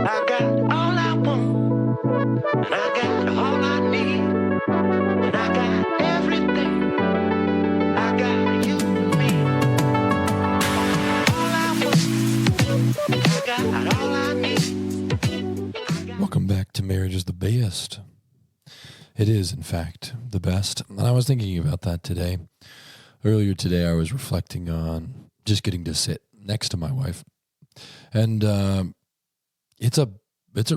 I got all I want, and I got all I need, and I got everything. I got you and me. All I want, I got all I need. Welcome back to Marriage is the Best. It is, in fact, the best. And I was thinking about that today. Earlier today, I was reflecting on just getting to sit next to my wife. And it's a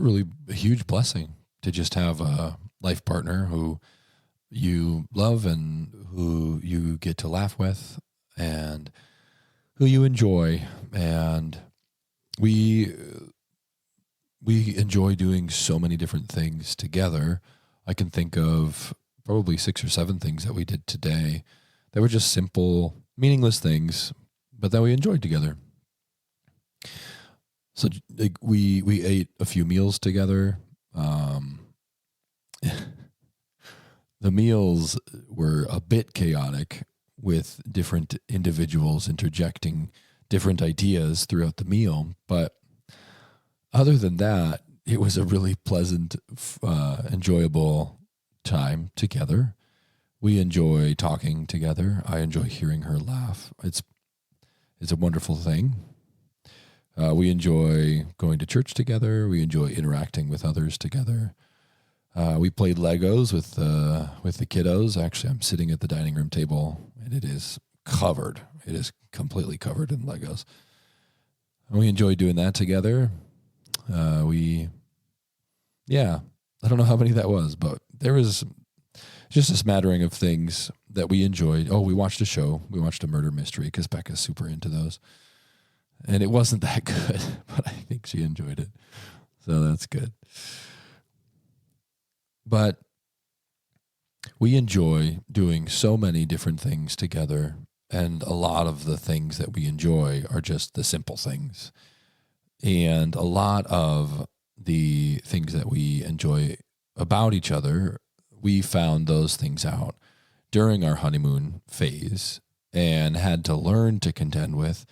really huge blessing to just have a life partner who you love and who you get to laugh with and who you enjoy. And we enjoy doing so many different things together. I can think of probably 6 or 7 things that we did today that were just simple, meaningless things, but that we enjoyed together. So like, we ate a few meals together. The meals were a bit chaotic with different individuals interjecting different ideas throughout the meal, but other than that, it was a really pleasant, enjoyable time together. We enjoy talking together. I enjoy hearing her laugh. It's a wonderful thing. We enjoy going to church together. We enjoy interacting with others together. We played Legos with the kiddos. Actually, I'm sitting at the dining room table, and it is covered. It is completely covered in Legos. And we enjoy doing that together. I don't know how many that was, but there was just a smattering of things that we enjoyed. Oh, we watched a show. We watched a murder mystery because Becca's super into those. And it wasn't that good, but I think she enjoyed it. So that's good. But we enjoy doing so many different things together. And a lot of the things that we enjoy are just the simple things. And a lot of the things that we enjoy about each other, we found those things out during our honeymoon phase and had to learn to contend with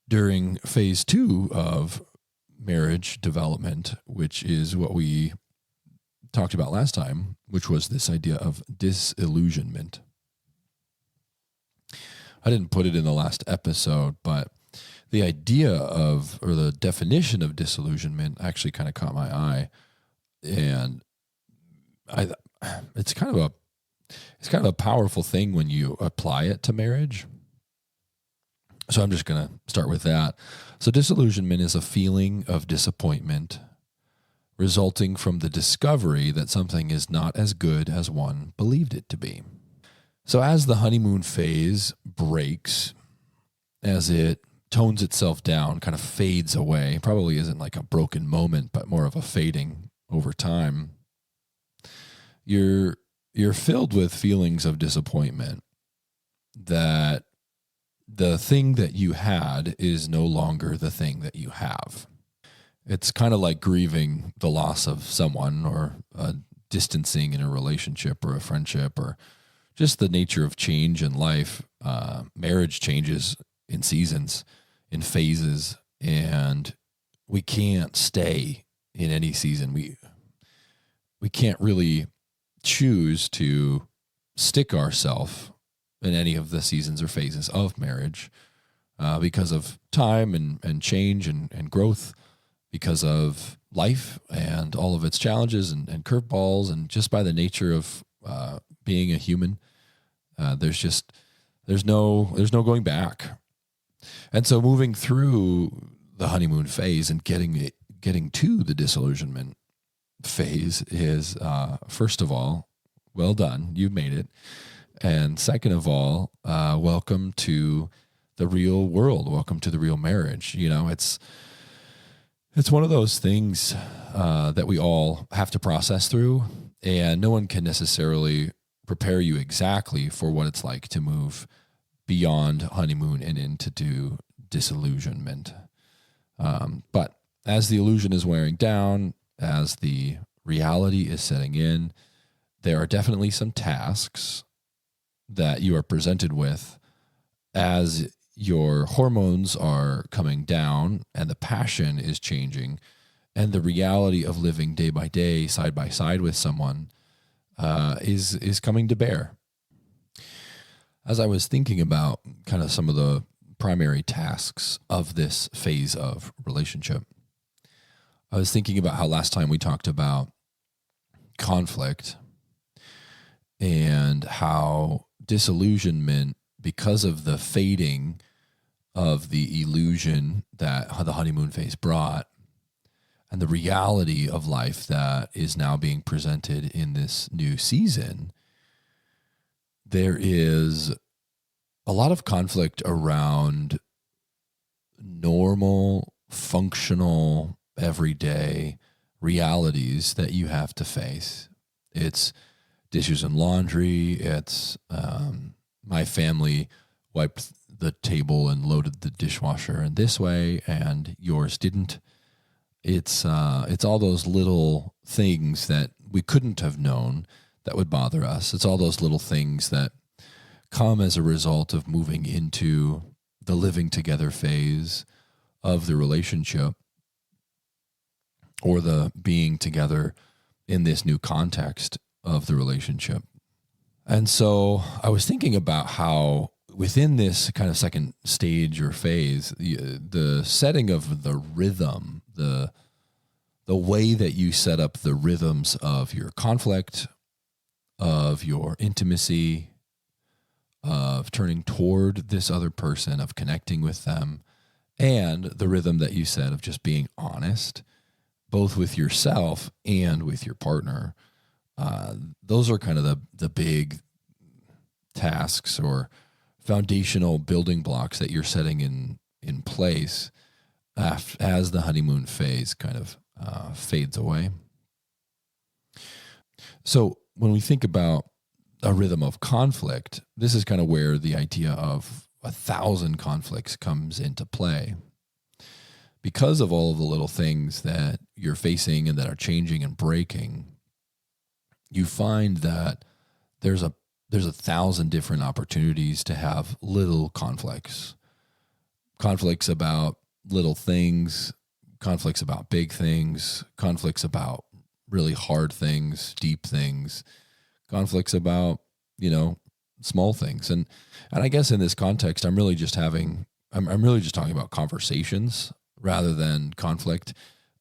during phase 2 of marriage development, which is what we talked about last time, which was this idea of disillusionment. I didn't put it in the last episode, but the idea of, or the definition of disillusionment actually kind of caught my eye, and it's kind of a powerful thing when you apply it to marriage. So I'm just going to start with that. So disillusionment is a feeling of disappointment resulting from the discovery that something is not as good as one believed it to be. So as the honeymoon phase breaks, as it tones itself down, kind of fades away, probably isn't like a broken moment, but more of a fading over time, you're filled with feelings of disappointment that the thing that you had is no longer the thing that you have. It's kind of like grieving the loss of someone, or distancing in a relationship or a friendship, or just the nature of change in life. Marriage changes in seasons, in phases, and we can't stay in any season. We can't really choose to stick ourselves in any of the seasons or phases of marriage because of time and change and growth, because of life and all of its challenges and curveballs, and just by the nature of being a human. There's no going back. And so moving through the honeymoon phase and getting to the disillusionment phase is, first of all, well done, you've made it. And second of all, welcome to the real world. Welcome to the real marriage. You know, it's one of those things that we all have to process through, and no one can necessarily prepare you exactly for what it's like to move beyond honeymoon and into disillusionment. But as the illusion is wearing down, as the reality is setting in, there are definitely some tasks that you are presented with as your hormones are coming down and the passion is changing and the reality of living day by day, side by side with someone is coming to bear. As I was thinking about kind of some of the primary tasks of this phase of relationship, I was thinking about how last time we talked about conflict and how disillusionment, because of the fading of the illusion that the honeymoon phase brought, and the reality of life that is now being presented in this new season, there is a lot of conflict around normal, functional, everyday realities that you have to face. It's dishes and laundry. It's my family wiped the table and loaded the dishwasher in this way, and yours didn't. It's all those little things that we couldn't have known that would bother us. It's all those little things that come as a result of moving into the living together phase of the relationship, or the being together in this new context of the relationship. And so I was thinking about how within this kind of second stage or phase, the setting of the rhythm, the way that you set up the rhythms of your conflict, of your intimacy, of turning toward this other person, of connecting with them, and the rhythm that you said of just being honest, both with yourself and with your partner. Those are kind of the big tasks or foundational building blocks that you're setting in place as the honeymoon phase kind of fades away. So when we think about a rhythm of conflict, this is kind of where the idea of 1,000 conflicts comes into play. Because of all of the little things that you're facing and that are changing and breaking, you find that there's 1,000 different opportunities to have little conflicts about little things, conflicts about big things, conflicts about really hard things, deep things, conflicts about, small things. And I guess in this context, I'm really just talking about conversations rather than conflict.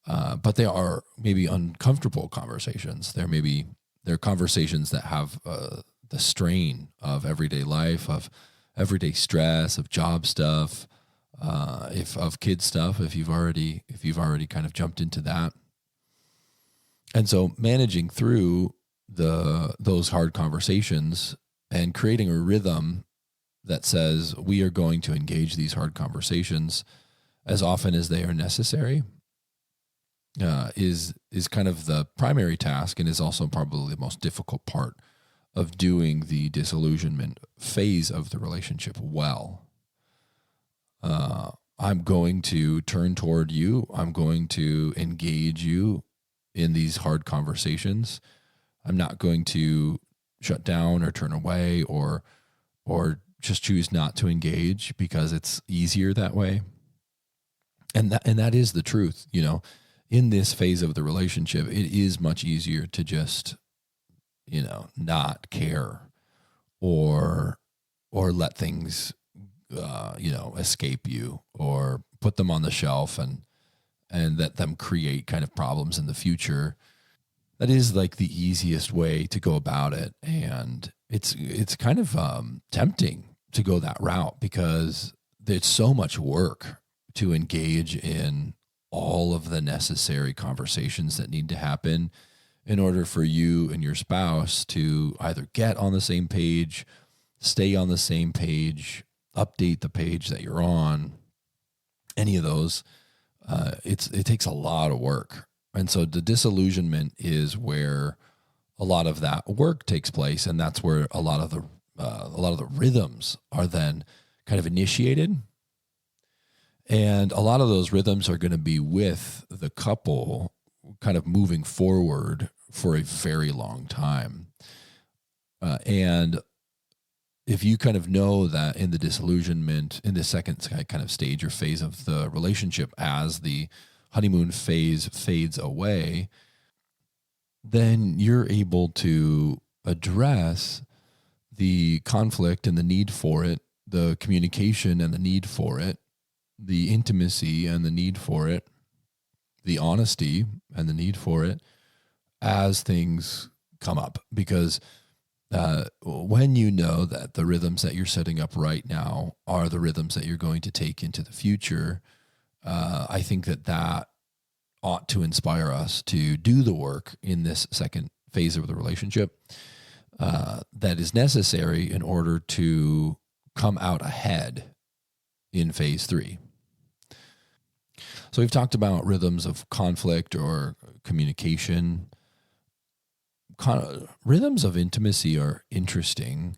But they are maybe uncomfortable conversations. They're conversations that have the strain of everyday life, of everyday stress, of job stuff, of kid stuff, if you've already kind of jumped into that. And so managing through those hard conversations and creating a rhythm that says we are going to engage these hard conversations as often as they are necessary is kind of the primary task, and is also probably the most difficult part of doing the disillusionment phase of the relationship well. I'm going to turn toward you. I'm going to engage you in these hard conversations. I'm not going to shut down or turn away or just choose not to engage because it's easier that way. And that is the truth, in this phase of the relationship, it is much easier to just, not care or let things, escape you, or put them on the shelf and let them create kind of problems in the future. That is like the easiest way to go about it. And it's kind of tempting to go that route because there's so much work to engage in all of the necessary conversations that need to happen in order for you and your spouse to either get on the same page, stay on the same page, update the page that you're on, any of those. It takes a lot of work. And so the disillusionment is where a lot of that work takes place. And that's where a lot of the rhythms are then kind of initiated. And a lot of those rhythms are going to be with the couple kind of moving forward for a very long time. And if you kind of know that in the disillusionment, in the second kind of stage or phase of the relationship, as the honeymoon phase fades away, then you're able to address the conflict and the need for it, the communication and the need for it, the intimacy and the need for it, the honesty and the need for it as things come up. Because when you know that the rhythms that you're setting up right now are the rhythms that you're going to take into the future, I think that ought to inspire us to do the work in this second phase of the relationship that is necessary in order to come out ahead in phase 3. So we've talked about rhythms of conflict or communication. Rhythms of intimacy are interesting.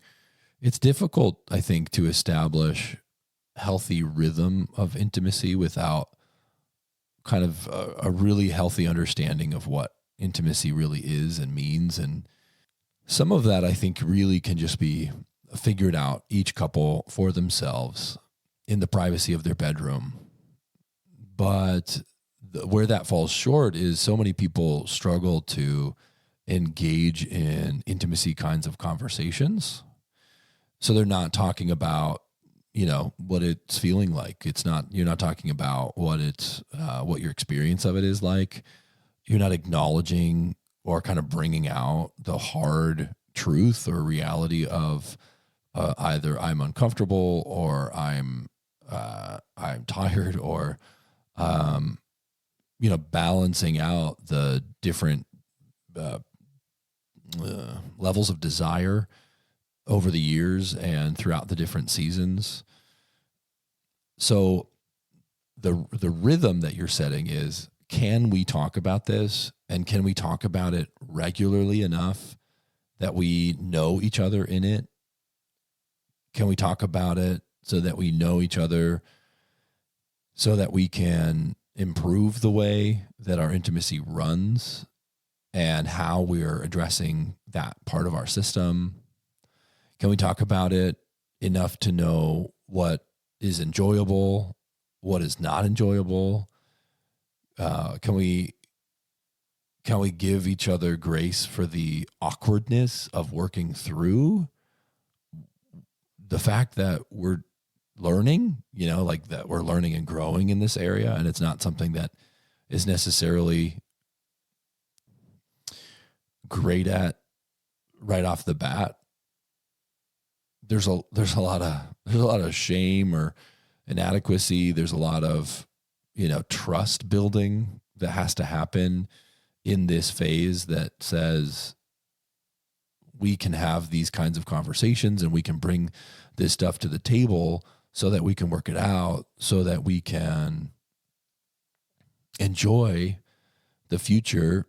It's difficult, I think, to establish healthy rhythm of intimacy without kind of a really healthy understanding of what intimacy really is and means. And some of that, I think, really can just be figured out each couple for themselves in the privacy of their bedroom. But where that falls short is so many people struggle to engage in intimacy kinds of conversations. So they're not talking about, what it's feeling like. You're not talking about what your experience of it is like. You're not acknowledging or kind of bringing out the hard truth or reality of either I'm uncomfortable or I'm tired, or balancing out the different levels of desire over the years and throughout the different seasons. So the rhythm that you're setting is, can we talk about this, and can we talk about it regularly enough that we know each other in it? Can we talk about it so that we know each other, so that we can improve the way that our intimacy runs and how we're addressing that part of our system? Can we talk about it enough to know what is enjoyable, what is not enjoyable? Can we give each other grace for the awkwardness of working through the fact that we're learning, like that we're learning and growing in this area, and it's not something that is necessarily great at right off the bat. There's a lot of shame or inadequacy. There's a lot of trust building that has to happen in this phase that says we can have these kinds of conversations and we can bring this stuff to the table so that we can work it out, so that we can enjoy the future.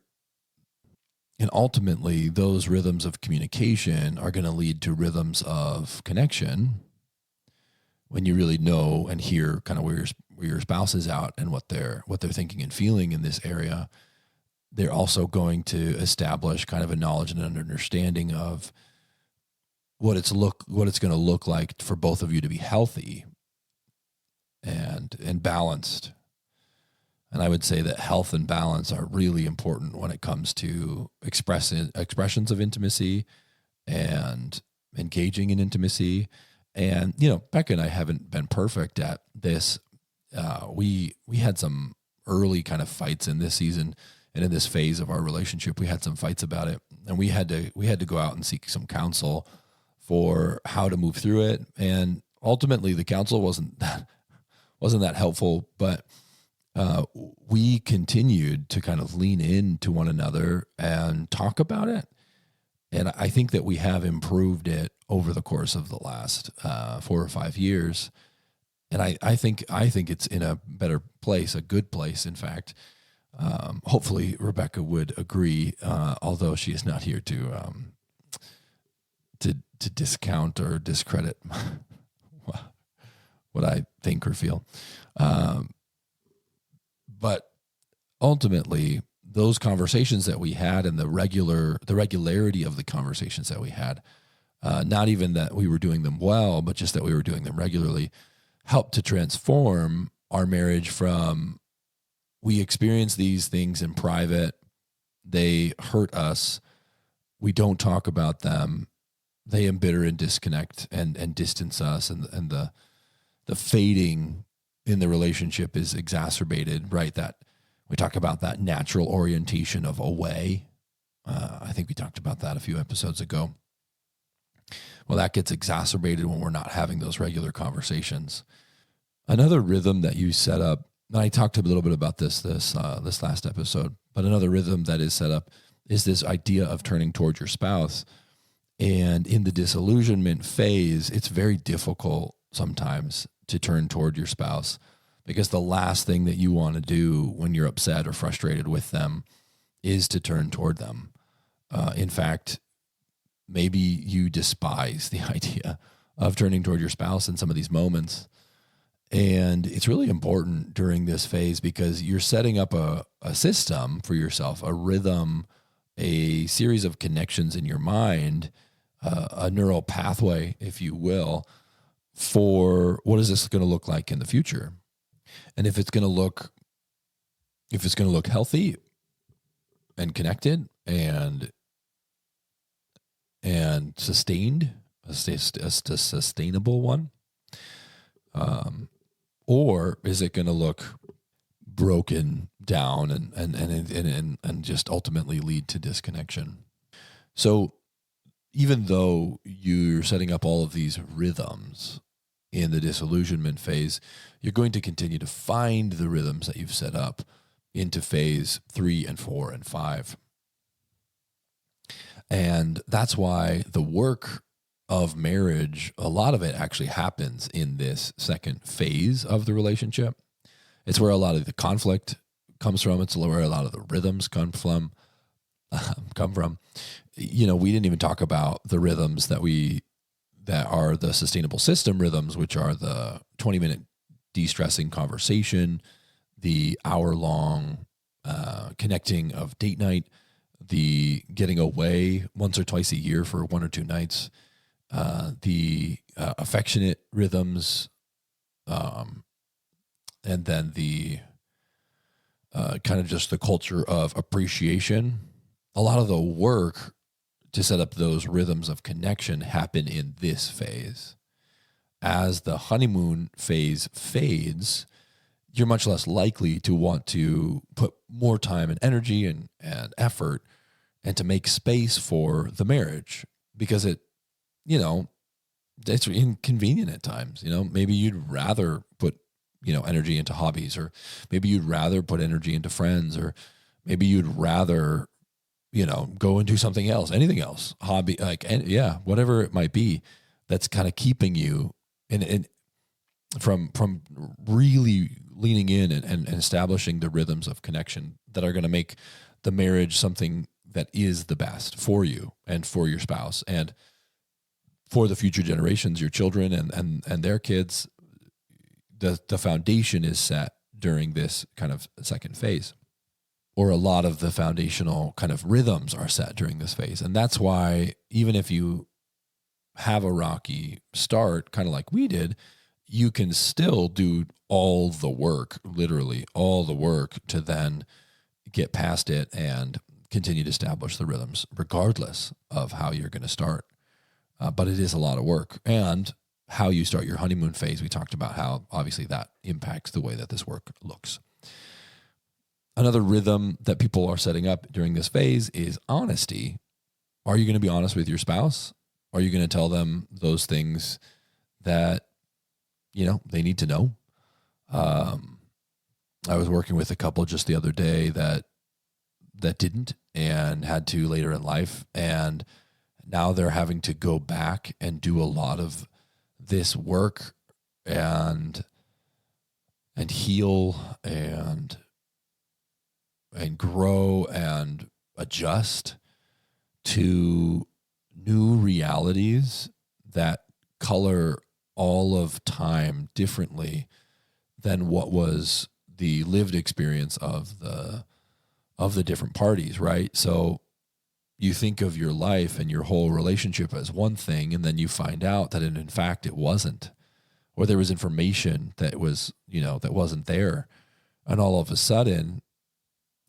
And ultimately, those rhythms of communication are going to lead to rhythms of connection when you really know and hear kind of where your spouse is out and what they're thinking and feeling in this area. They're also going to establish kind of a knowledge and an understanding of what it's going to look like for both of you to be healthy and balanced. And I would say that health and balance are really important when it comes to expressions of intimacy and engaging in intimacy. And, Becca and I haven't been perfect at this. We had some early kind of fights in this season, and in this phase of our relationship, we had some fights about it, and we had to go out and seek some counsel for how to move through it. And ultimately, the counsel wasn't that helpful, but we continued to kind of lean into one another and talk about it. And I think that we have improved it over the course of the last 4 or 5 years. And I think it's in a better place, a good place, in fact. Hopefully Rebecca would agree, although she is not here to discount or discredit what I think or feel. But ultimately, those conversations that we had and the regularity of the conversations that we had, not even that we were doing them well, but just that we were doing them regularly, helped to transform our marriage from we experience these things in private. They hurt us. We don't talk about them. They embitter and disconnect and distance us. And the fading in the relationship is exacerbated, right? That we talk about that natural orientation of away. I think we talked about that a few episodes ago. Well, that gets exacerbated when we're not having those regular conversations. Another rhythm that you set up, and I talked a little bit about this last episode, but another rhythm that is set up is this idea of turning towards your spouse. And in the disillusionment phase, it's very difficult sometimes to turn toward your spouse, because the last thing that you want to do when you're upset or frustrated with them is to turn toward them. In fact, maybe you despise the idea of turning toward your spouse in some of these moments. And it's really important during this phase because you're setting up a system for yourself, a rhythm, a series of connections in your mind, a neural pathway, if you will, for what is this going to look like in the future. And if it's going to look healthy and connected and sustained, a sustainable one, or is it going to look broken down and just ultimately lead to disconnection? So even though you're setting up all of these rhythms in the disillusionment phase, you're going to continue to find the rhythms that you've set up into phase 3 and 4 and 5. And that's why the work of marriage, a lot of it actually happens in this second phase of the relationship. It's where a lot of the conflict comes from. It's where a lot of the rhythms come from. You know, we didn't even talk about the rhythms that are the sustainable system rhythms, which are the 20-minute de-stressing conversation, the hour-long connecting of date night, the getting away once or twice a year for 1 or 2 nights, the affectionate rhythms, and then the kind of just the culture of appreciation. A lot of the work to set up those rhythms of connection happen in this phase. As the honeymoon phase fades, you're much less likely to want to put more time and energy and effort and to make space for the marriage, because it's inconvenient at times. Maybe you'd rather put, energy into hobbies, or maybe you'd rather put energy into friends, or maybe you'd rather, go and do something else, anything else, hobby, whatever it might be that's kind of keeping you from really leaning in and establishing the rhythms of connection that are going to make the marriage something that is the best for you and for your spouse and for the future generations, your children and their kids. The foundation is set during this kind of second phase, or a lot of the foundational kind of rhythms are set during this phase. And that's why even if you have a rocky start, kind of like we did, you can still do all the work, literally all the work, to then get past it and continue to establish the rhythms regardless of how you're going to start. But it is a lot of work. And how you start your honeymoon phase, we talked about how obviously that impacts the way that this work looks. Another rhythm that people are setting up during this phase is honesty. Are you going to be honest with your spouse? Are you going to tell them those things that, they need to know? I was working with a couple just the other day that didn't and had to later in life. And now they're having to go back and do a lot of this work and heal and grow and adjust to new realities that color all of time differently than what was the lived experience of the different parties, right? So you think of your life and your whole relationship as one thing, and then you find out that in fact it wasn't, or there was information that was, that wasn't there. And all of a sudden,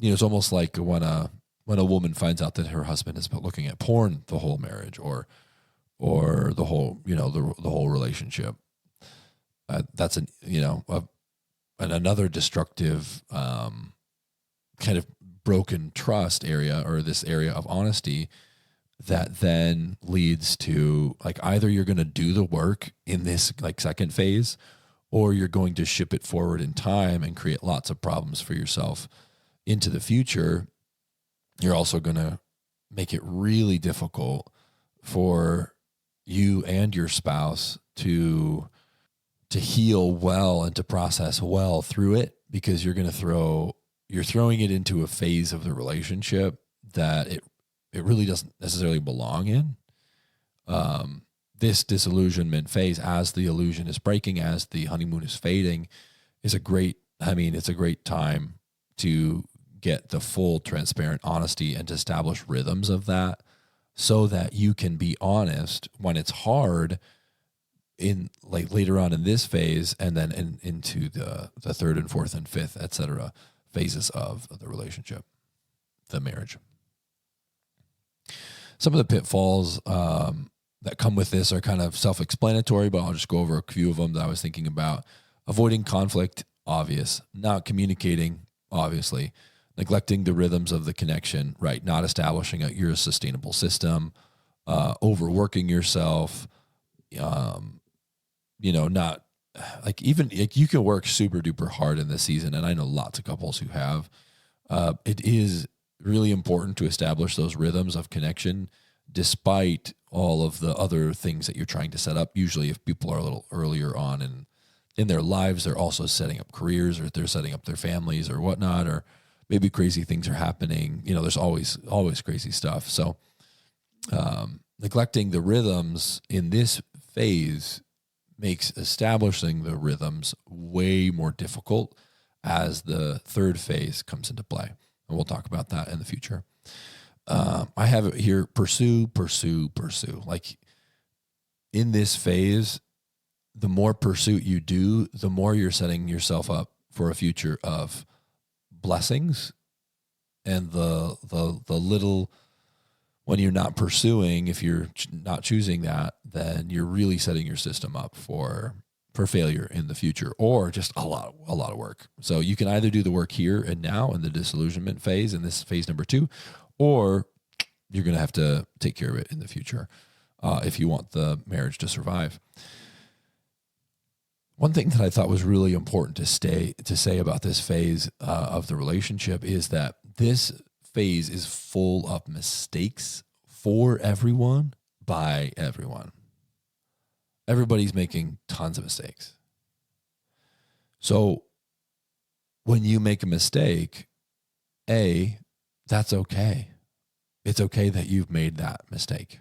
it's almost like when a woman finds out that her husband has been looking at porn the whole marriage or the whole, the whole relationship. That's another destructive kind of broken trust area, or this area of honesty that then leads to like either you're going to do the work in this like second phase, or you're going to ship it forward in time and create lots of problems for yourself into the future. You're also going to make it really difficult for you and your spouse to heal well and to process well through it, because you're throwing it into a phase of the relationship that it really doesn't necessarily belong in. This disillusionment phase, as the illusion is breaking, as the honeymoon is fading, it's a great time to get the full transparent honesty and to establish rhythms of that, so that you can be honest when it's hard in like later on in this phase, and then into the third and fourth and fifth, etc. phases of the relationship, the marriage. Some of the pitfalls that come with this are kind of self-explanatory, but I'll just go over a few of them that I was thinking about. Avoiding conflict, obvious. Not communicating, obviously. Neglecting the rhythms of the connection, right? Not establishing your sustainable system. Overworking yourself. Not like even like you can work super duper hard in this season, and I know lots of couples who have. It is really important to establish those rhythms of connection, despite all of the other things that you're trying to set up. Usually if people are a little earlier on in their lives, they're also setting up careers, or they're setting up their families or whatnot, or maybe crazy things are happening. There's always crazy stuff. So neglecting the rhythms in this phase makes establishing the rhythms way more difficult as the third phase comes into play. And we'll talk about that in the future. I have it here, pursue. Like in this phase, the more pursuit you do, the more you're setting yourself up for a future of blessings. And the little, when you're not pursuing, if you're not choosing that, then you're really setting your system up for failure in the future, or just a lot of work. So you can either do the work here and now in the disillusionment phase, in this phase number 2, or you're going to have to take care of it in the future if you want the marriage to survive. One thing that I thought was really important to say about this phase of the relationship is that this phase is full of mistakes for everyone, by everyone. Everybody's making tons of mistakes. So when you make a mistake, that's okay. It's okay that you've made that mistake.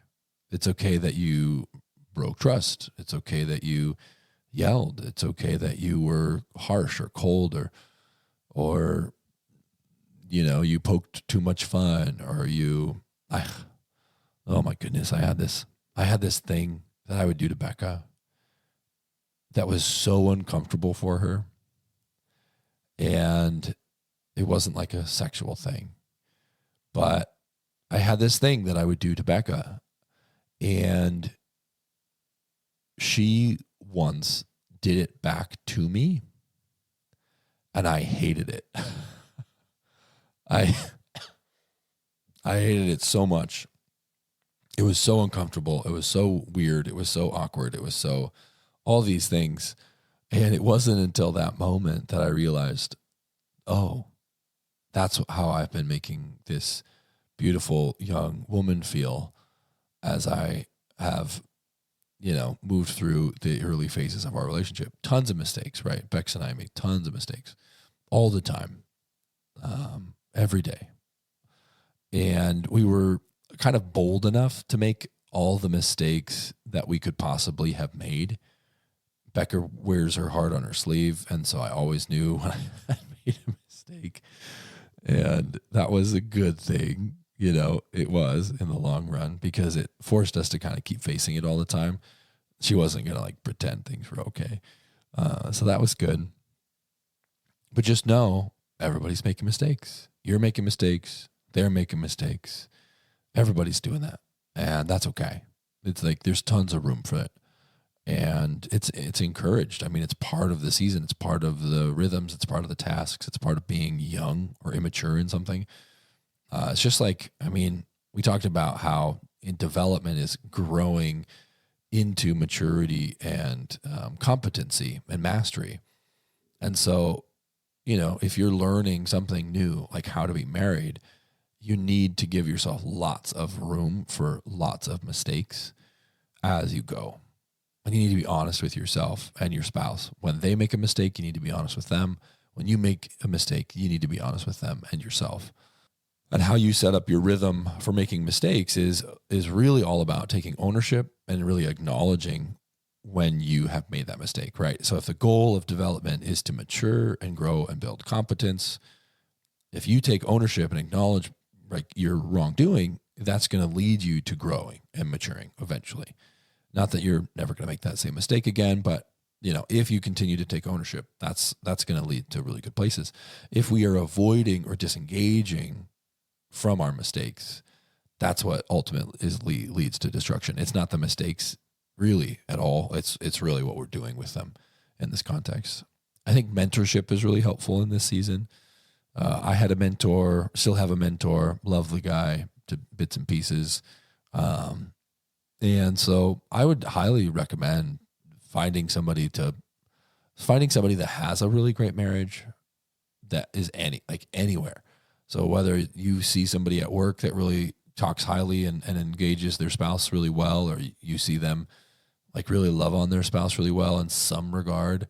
It's okay that you broke trust. It's okay that you yelled. It's okay that you were harsh or cold or you poked too much fun, or oh my goodness, I had this thing that I would do to Becca that was so uncomfortable for her. And it wasn't like a sexual thing, but I had this thing that I would do to Becca, and she once did it back to me, and I hated it. I hated it so much. It was so uncomfortable. It was so weird. It was so awkward. It was so all these things. And it wasn't until that moment that I realized, oh, that's how I've been making this beautiful young woman feel as I have, moved through the early phases of our relationship. Tons of mistakes, right? Bex and I make tons of mistakes all the time, every day. And we were kind of bold enough to make all the mistakes that we could possibly have made. Becca wears her heart on her sleeve, and so I always knew when I had made a mistake. And that was a good thing, it was in the long run, because it forced us to kind of keep facing it all the time. She wasn't going to pretend things were okay. So that was good. But just know everybody's making mistakes. You're making mistakes. They're making mistakes. Everybody's doing that. And that's okay. It's like there's tons of room for it. And it's encouraged. I mean, it's part of the season. It's part of the rhythms. It's part of the tasks. It's part of being young or immature in something. It's just like, I mean, we talked about how in development is growing into maturity and competency and mastery. And so, you know, if you're learning something new, like how to be married, you need to give yourself lots of room for lots of mistakes as you go. And you need to be honest with yourself and your spouse. When they make a mistake, you need to be honest with them. When you make a mistake, you need to be honest with them and yourself. And how you set up your rhythm for making mistakes is really all about taking ownership and really acknowledging when you have made that mistake, right? So if the goal of development is to mature and grow and build competence, if you take ownership and acknowledge like your wrongdoing, that's going to lead you to growing and maturing eventually. Not that you're never going to make that same mistake again, but you know, if you continue to take ownership, that's going to lead to really good places. If we are avoiding or disengaging from our mistakes, that's what ultimately leads to destruction. It's not the mistakes really at all. It's really what we're doing with them in this context. I think mentorship is really helpful in this season. I had a mentor, still have a mentor, love the guy to bits and pieces. And so I would highly recommend finding somebody that has a really great marriage that is anywhere. So whether you see somebody at work that really talks highly and engages their spouse really well, or you see them like really love on their spouse really well in some regard,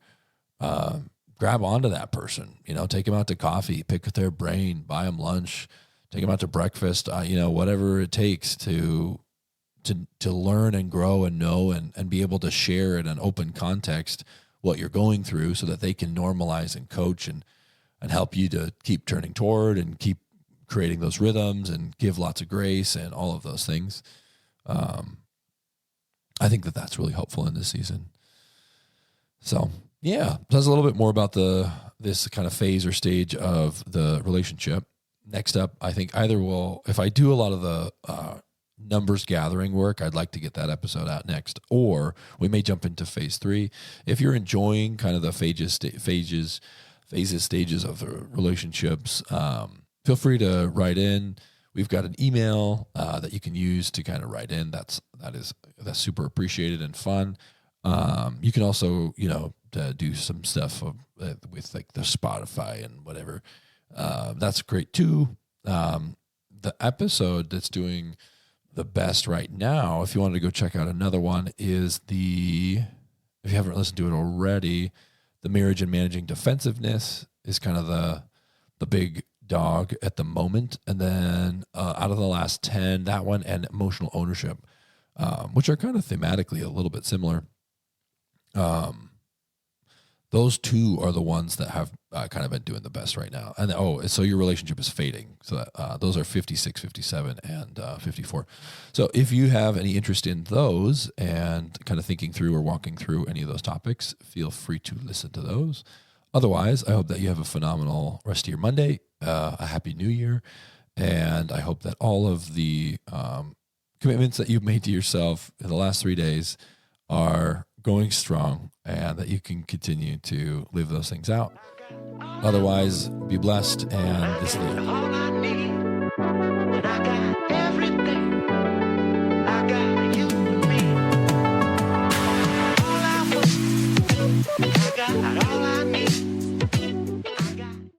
grab onto that person, you know, take them out to coffee, pick their brain, buy them lunch, take them out to breakfast, you know, whatever it takes to learn and grow and know and be able to share in an open context what you're going through so that they can normalize and coach and help you to keep turning toward and keep creating those rhythms and give lots of grace and all of those things. I think that's really helpful in this season. So yeah, that's a little bit more about this kind of phase or stage of the relationship. Next up, I think if I do a lot of the numbers gathering work, I'd like to get that episode out next, or we may jump into phase 3. If you're enjoying kind of the stages of the relationships, feel free to write in. We've got an email that you can use to kind of write in. That's super appreciated and fun. You can also, you know, do some stuff with like the Spotify and whatever. That's great too. The episode that's doing the best right now, if you wanted to go check out another one, is if you haven't listened to it already, the Marriage and Managing Defensiveness is kind of the big dog at the moment. And then out of the last 10, that one and Emotional Ownership, which are kind of thematically a little bit similar. Those two are the ones that have kind of been doing the best right now. And so your relationship is fading. So those are 56, 57, and 54. So if you have any interest in those and kind of thinking through or walking through any of those topics, feel free to listen to those. Otherwise, I hope that you have a phenomenal rest of your Monday, a happy new year. And I hope that all of the commitments that you've made to yourself in the last 3 days are going strong and that you can continue to live those things out. Otherwise, be blessed, and this is the end. All I need when I got everything, I got you and me. All I want, I got all